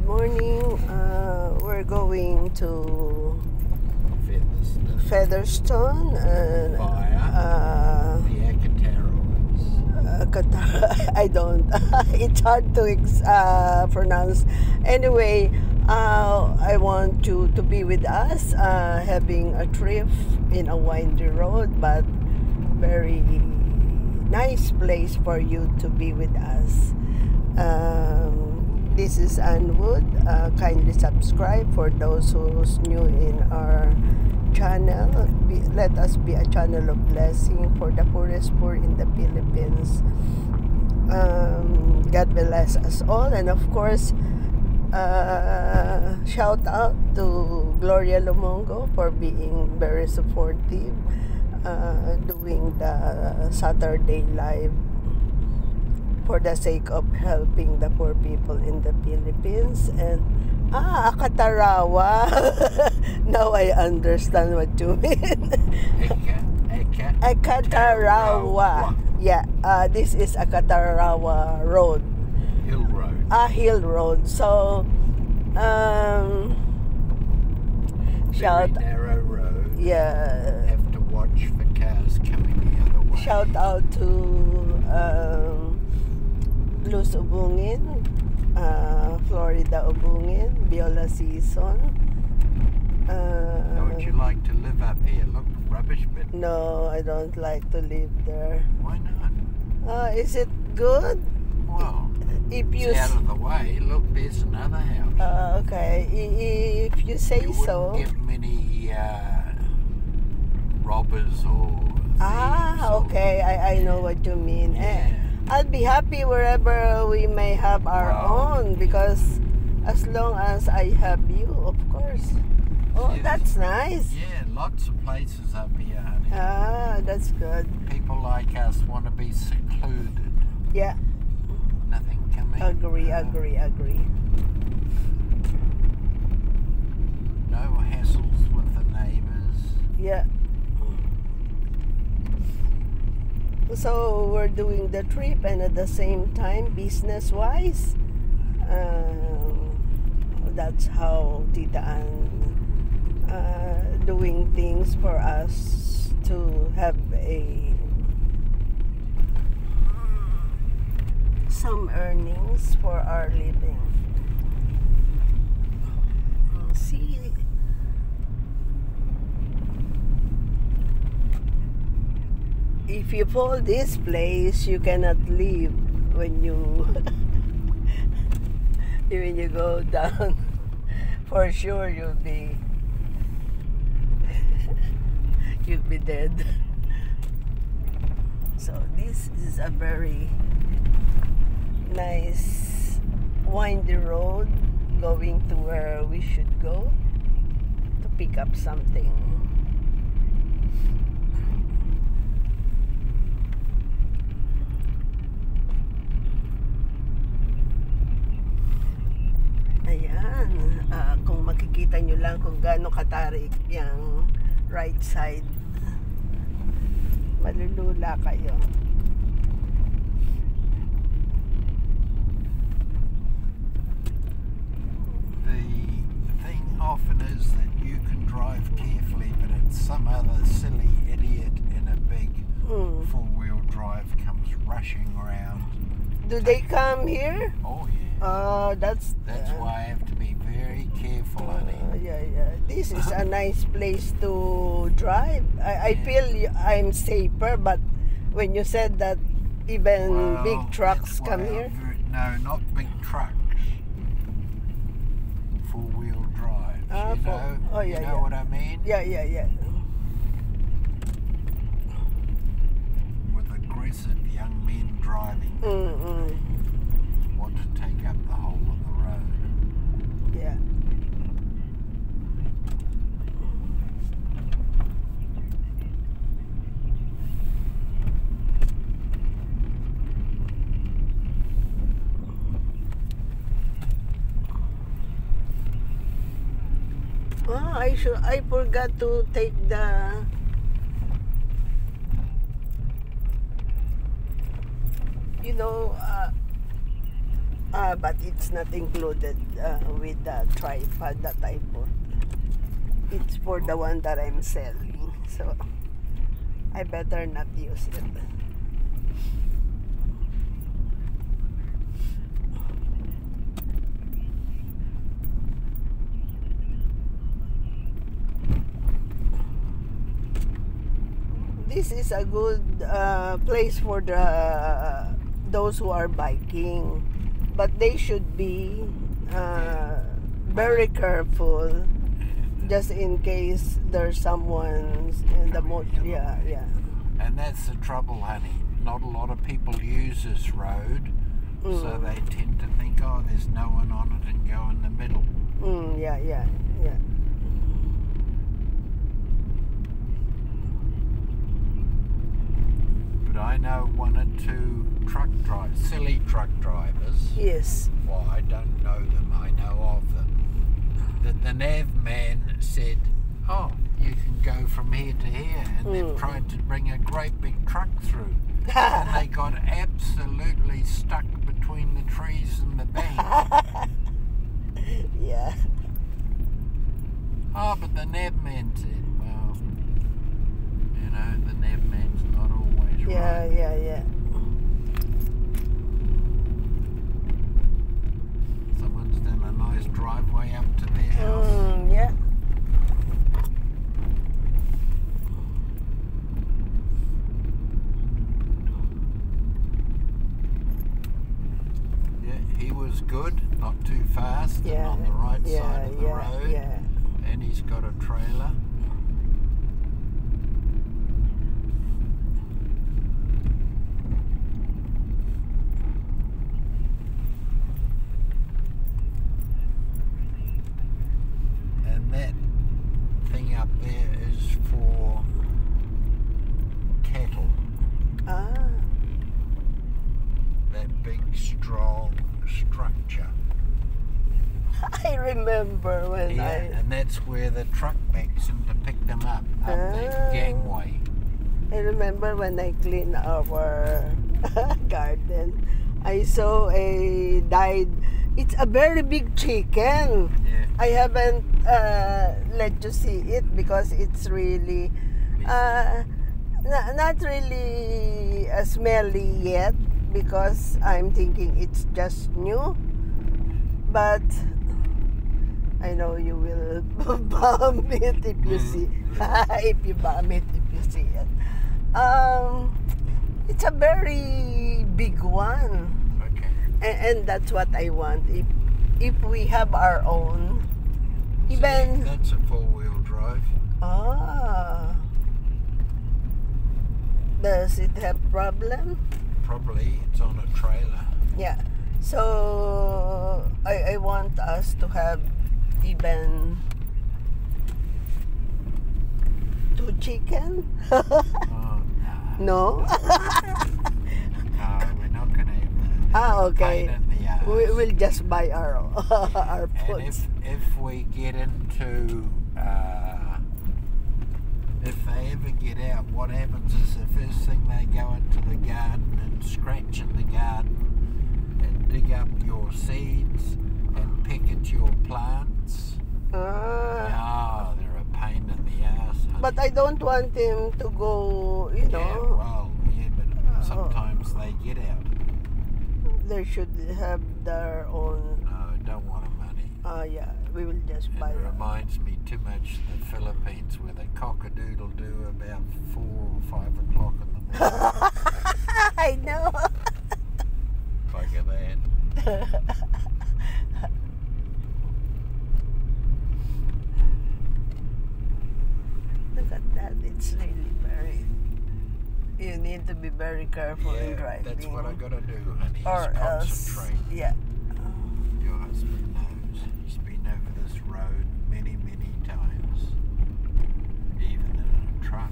morning. We're going to Featherstone and via the Akatarawas. I don't. It's hard to pronounce. Anyway, I want you to be with us, having a trip in a windy road, but very nice place for you to be with us. This is Ann Wood. Kindly subscribe for those who's new in our channel. Let us be a channel of blessing for the poorest poor in the Philippines. God bless us all, and of course, shout out to Gloria Lumongo for being very supportive, doing the Saturday live for the sake of helping the poor people in the Philippines. And Akatarawa. Now I understand what you mean. Akatarawa. Yeah, this is Akatarawa Road. Hill Road. Hill Road. So, Very narrow road. Yeah. Have to watch for cars coming the other way. Shout out to Luz Ubungin, Florida Ubungin, Viola Season. Would you like to live up here? Look, rubbish bin. No, I don't like to live there. Why not? Is it good? Well, If you it's out of the way. Look, there's another house. Okay, if you say You so. wouldn't get many robbers or thieves Okay, I know what you mean. Yeah. I'll be happy wherever we may have our own, because as long as I have you, of course. Oh, Yes. that's nice. Yeah, lots of places up here, honey. That's good. People like us want to be secluded. Yeah, Nothing coming. agree. No hassles with the neighbours. Yeah. So we're doing the trip, and at the same time, business-wise, that's how Tita Ann doing things for us to have some earnings for our living. See, if you fall this place, you cannot leave when you when you go down. For sure, you'll be dead. So this is a very nice windy road going to where we should go to pick up something. Ayan, kung makikita nyo lang kung gaano katarik yung right side, malulula kayo. The thing often is that you can drive carefully, but it's some other silly idiot in a big four-wheel drive comes rushing around. Do they come here? Oh yeah. That's why I have to be very careful, honey. Yeah. This is a nice place to drive. I feel I'm safer, but when you said that even big trucks come here. No, not big trucks. Four-wheel drives. You know what I mean? Yeah. With aggressive young men driving. Want to take up the whole of the road. Yeah. I forgot to take the But it's not included with the tripod that I put. It's for the one that I'm selling, so I better not use it. This is a good place for those who are biking, but they should be very careful, just in case there's someone in the motor. Yeah, yeah. And that's the trouble, honey. Not a lot of people use this road, so they tend to think, oh, there's no one on it, and go in the middle. Yeah, yeah, yeah. But I know one or two silly truck drivers. Yes. Well, I don't know them, I know of them. That the nav man said, oh, you can go from here to here, and they've tried to bring a great big truck through. And they got absolutely stuck between the trees and the bank. Yeah. Oh, but the nav man said, well, you know, the nav man's not always Yeah, right. yeah, yeah. Someone's done a nice driveway up to their house. Yeah. Yeah, he was good, not too fast, and on the right side of the road. Yeah. And he's got a trailer. And that thing up there is for cattle. Ah. That big, strong structure. I remember when and that's where the truck backs in to pick them up the gangway. I remember when I cleaned our garden, I saw a died. It's a very big chicken. Yeah. I haven't let you see it because it's really not really smelly yet, because I'm thinking it's just new. But I know you will bomb it if you see if you bomb it if you see it. It's a very big one. Okay. And that's what I want. If we have our own, even that's a 4-wheel drive. Does it have problem? Probably. It's on a trailer. Yeah. So I want us to have even 2 chicken. Oh, No. no, we're not going to have that. Okay. Pain in the ass. We'll just buy our And foods. if we get into, if they ever get out, what happens is the first thing they go into the garden and scratch in the garden and dig up your seeds and pick at your plants. Oh, they're a pain in the ass, honey. But I don't want him to go, you know. Yeah, well, yeah, but sometimes they get out. They should have their own. No, I don't want them, honey. Yeah, we will just buy It it. reminds me too much of the Philippines, where they cock-a-doodle-doo about 4 or 5 o'clock in the morning. I know. Like that. Look at that. It's really very. You need to be very careful in driving. That's what I gotta do, honey. Or Is else, concentrate. yeah. Your husband knows. He's been over this road many, many times, even in a truck.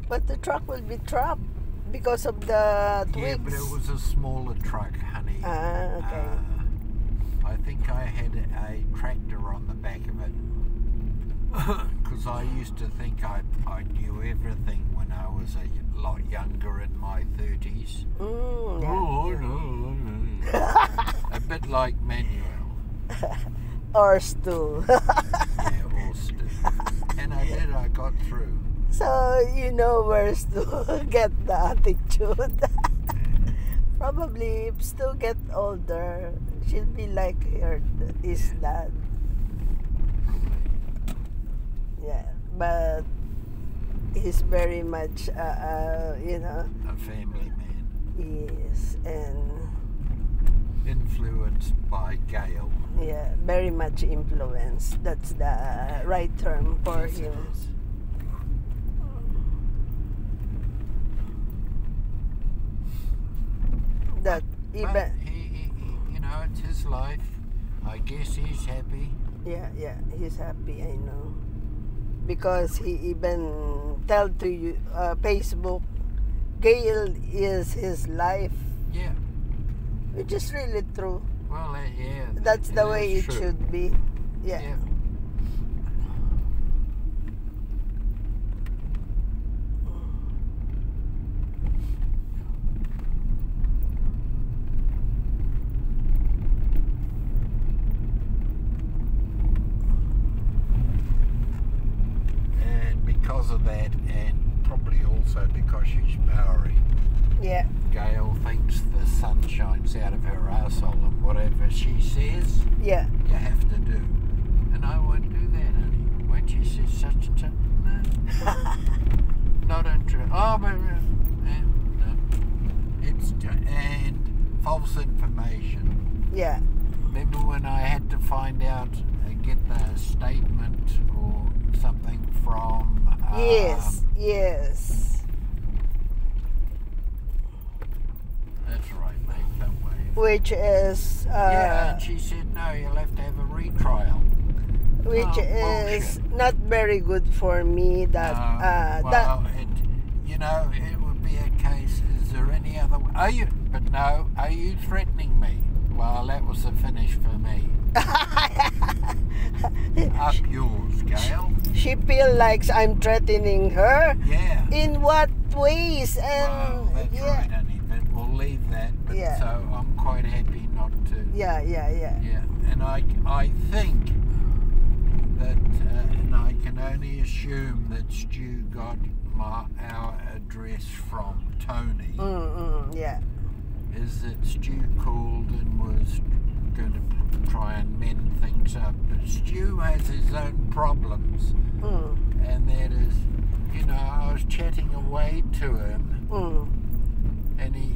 But the truck will be trapped because of the twigs. Yeah, but it was a smaller truck, honey. Okay. I think I had a tractor on the back of it. Because I used to think I knew everything when I was a lot younger, in my 30s. A bit like Manuel. Or Stu. Yeah, or Stu. And I got through. So you know where Stu get the attitude. Probably if Stu get older, she'll be like his dad. Yeah, but he's very much, a family man. Yes, and influenced by Gail. yeah, very much influenced. That's the right term for Yes, him. it is. That But even he, it's his life. I guess he's happy. yeah, he's happy. I know, because he even tell to you Facebook, Gail is his life, Yeah. which is really true. Well, yeah. That's the way is it true. should be. Yeah. And because of that, and probably also because she's Maori, Yeah. Gail thinks the sun shines out of her arsehole, and whatever she says, Yeah. you have to do. And I won't do that, honey. When she says such and such, no. Not interested. Oh, but no. And false information. Yeah. Remember when I had to find out, get the statement or something from... Yes. That's right, mate, don't wave. Which is Yeah, and she said, no, you'll have to have a retrial. which is Bullshit. not very good for me. That Well, it would be a case, is there any other... Are you threatening me? Well, that was the finish for me. Up yours, Gail. she feel like I'm threatening her. Yeah. In what ways? And Well, that's right, honey, but we'll leave that. But Yeah. So I'm quite happy not to... Yeah. Yeah, and I think that, and I can only assume that Stu got our address from Tony, Yeah. is that Stu called and was going to try and mend things up. But Stu has his own problems, and that is, I was chatting away to him, and he,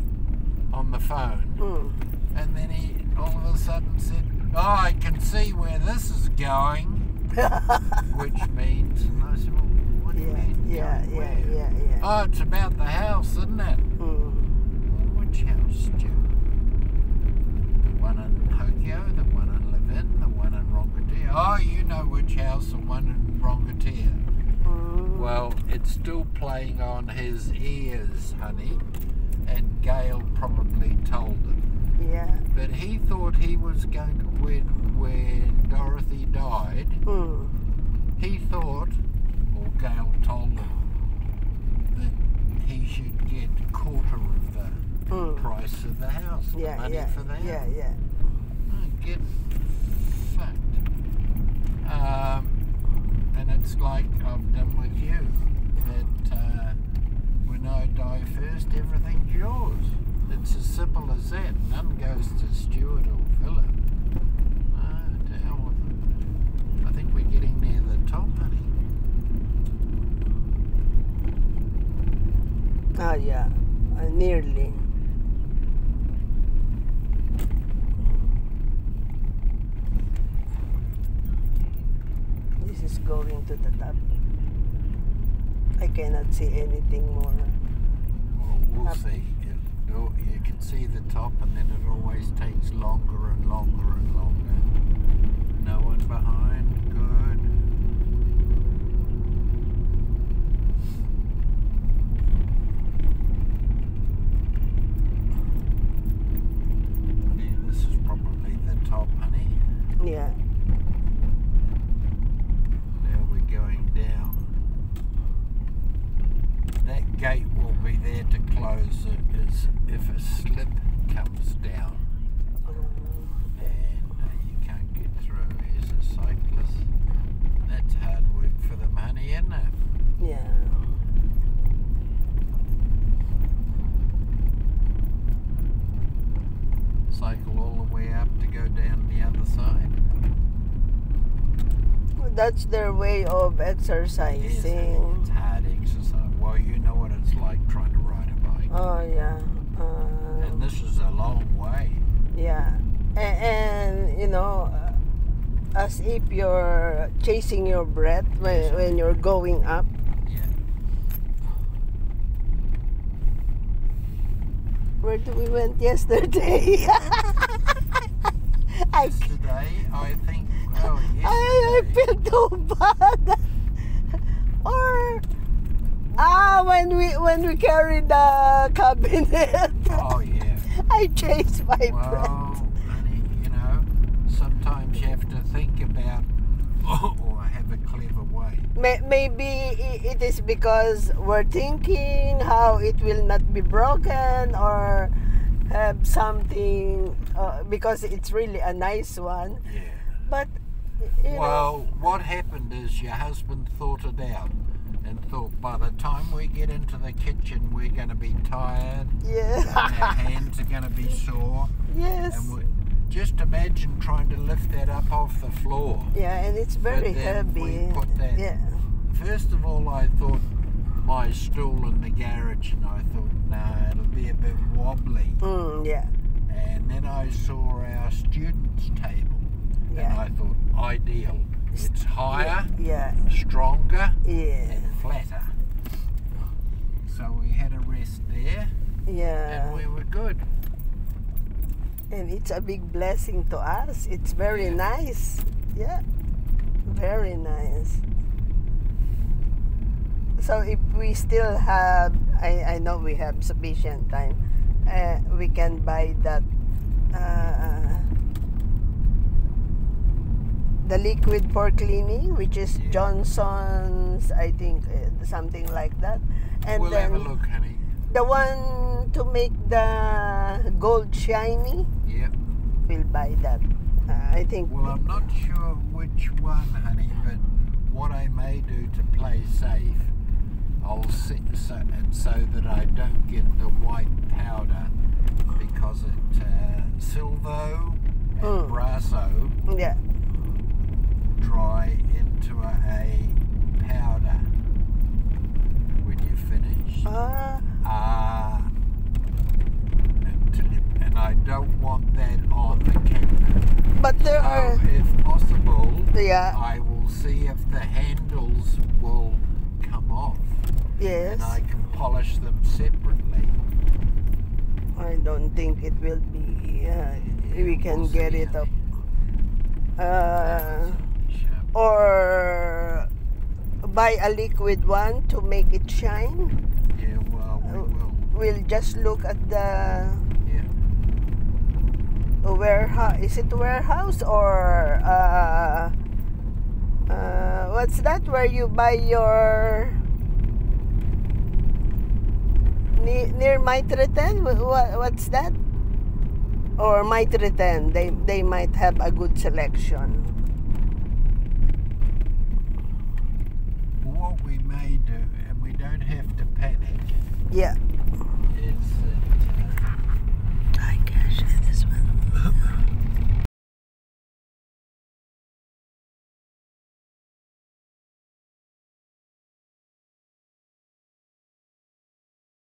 on the phone, and then he all of a sudden said, oh, I can see where this is going, which means, and I said, well, what do you mean? Yeah. Oh, it's about the house, isn't it? Well, which house, Stu? The one in Hokio, the one in Levin, the one in Rongatea. Oh, you know which house, the one in Rongatea. Well, it's still playing on his ears, honey, and Gail probably told him. Yeah. But he thought he was going to, when Dorothy died, he thought, or Gail told him, that he should get a quarter of the price of the house, the money for the house. Yeah. Get fucked. And it's like I've done with you, that when I die first, everything's yours. It's as simple as that. None goes to Stuart or Philip. To hell with it. I think we're getting near the top, honey. Oh yeah, nearly. This is going to the top. I cannot see anything more. Well, we'll see. You can see the top, and then it always takes longer and longer and longer. No one behind. Good. Yeah, this is probably the top, honey. Yeah. There we go. cycle all the way up to go down the other side. That's their way of Yes, exercising. it's hard exercise. Well, you know what it's like trying to ride a bike. Oh yeah. And this is a long way. Yeah. And you know, as if you're chasing your breath when you're going up. Yeah. Where did we went yesterday? Yesterday, I think. Oh, I yesterday. feel too bad. Or when we carried the cabinet, Oh, yeah. I chased my breath. Well, honey, you know, sometimes you have to think about, or have a clever way. Maybe it is because we're thinking how it will not be broken, or have something because it's really a nice one. Yeah. But you know, Well, what happened is your husband thought it out and thought by the time we get into the kitchen, we're going to be tired and yeah, our hands are going to be sore. yes, And just imagine trying to lift that up off the floor. yeah, and it's very But then heavy. we put that. Yeah, First of all, I thought my stool in the garage, and I thought, nah, it'll be a bit wobbly. yeah, And then I saw our students' table, and yeah, I thought, ideal. It's higher, yeah, stronger, yeah, and flatter. So we had a rest there, yeah. and we were good. And it's a big blessing to us. It's very Yeah. nice. Yeah, very nice. So if we still have, I know we have sufficient time, we can buy that the liquid for cleaning, which is Yeah. Johnson's, I think, something like that. And We'll then have a look, honey. the one to make the gold shiny, Yep. we'll buy that. I think. Well, I'm not sure which one, honey, but what I may do to play safe, I'll sit so that I don't get the white powder, because it Silvo and Brasso Yeah. dry into a powder when you finish. And I don't want that on the camera. But there So, are. if possible, Yeah. I will see if the handles will come off, Yes. and I can polish them separately. I don't think it will be. We can We'll get see, it up. honey. Sure. Or buy a liquid one to make it shine. Yeah, well, we will. We'll just look at the Yeah. warehouse. Is it warehouse or what's that? Where you buy your near Maitre 10? What's that? Or Maitre 10? They might have a good selection. What we may do, and we don't have to panic, Yeah. is that